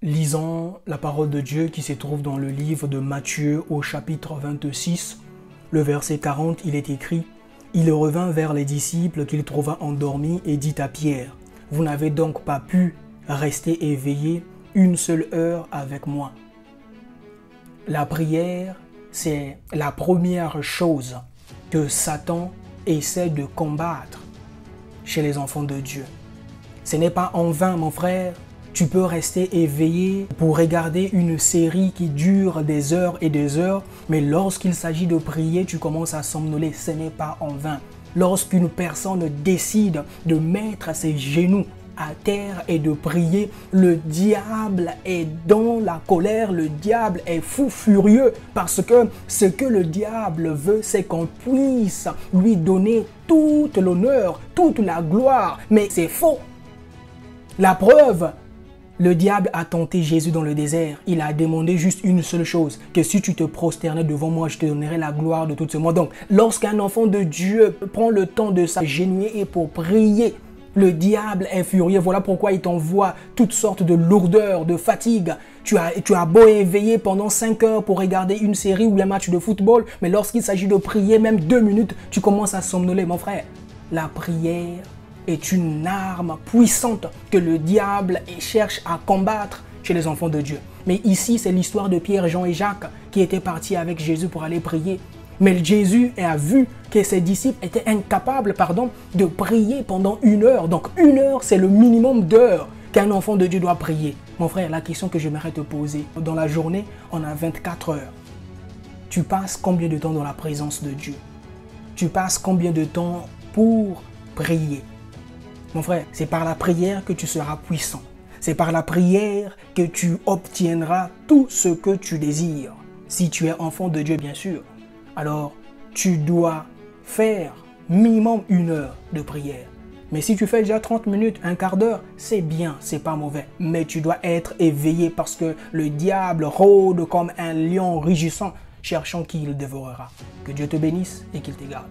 Lisons la parole de Dieu qui se trouve dans le livre de Matthieu au chapitre 26, le verset 40, il est écrit « Il revint vers les disciples qu'il trouva endormis et dit à Pierre, « Vous n'avez donc pas pu rester éveillés une seule heure avec moi. » La prière, c'est la première chose que Satan essaie de combattre chez les enfants de Dieu. Ce n'est pas en vain, mon frère. Tu peux rester éveillé pour regarder une série qui dure des heures et des heures, mais lorsqu'il s'agit de prier, tu commences à somnoler. Ce n'est pas en vain. Lorsqu'une personne décide de mettre ses genoux à terre et de prier, le diable est dans la colère, le diable est fou furieux parce que ce que le diable veut, c'est qu'on puisse lui donner toute l'honneur, toute la gloire, mais c'est faux. La preuve, le diable a tenté Jésus dans le désert. Il a demandé juste une seule chose, que si tu te prosternais devant moi, je te donnerai la gloire de tout ce monde. Donc, lorsqu'un enfant de Dieu prend le temps de s'agenouiller pour prier, le diable est furieux. Voilà pourquoi il t'envoie toutes sortes de lourdeurs, de fatigue. Tu as beau éveiller pendant 5 heures pour regarder une série ou un match de football, mais lorsqu'il s'agit de prier, même 2 minutes, tu commences à somnoler. Mon frère, la prière est une arme puissante que le diable cherche à combattre chez les enfants de Dieu. Mais ici, c'est l'histoire de Pierre, Jean et Jacques qui étaient partis avec Jésus pour aller prier. Mais Jésus a vu que ses disciples étaient incapables de prier pendant 1 heure. Donc 1 heure, c'est le minimum d'heures qu'un enfant de Dieu doit prier. Mon frère, la question que j'aimerais te poser, dans la journée, on a 24 heures. Tu passes combien de temps dans la présence de Dieu? Tu passes combien de temps pour prier? Mon frère, c'est par la prière que tu seras puissant. C'est par la prière que tu obtiendras tout ce que tu désires. Si tu es enfant de Dieu, bien sûr. Alors, tu dois faire minimum 1 heure de prière. Mais si tu fais déjà 30 minutes, un quart d'heure, c'est bien, c'est pas mauvais. Mais tu dois être éveillé parce que le diable rôde comme un lion rugissant, cherchant qui il dévorera. Que Dieu te bénisse et qu'il te garde.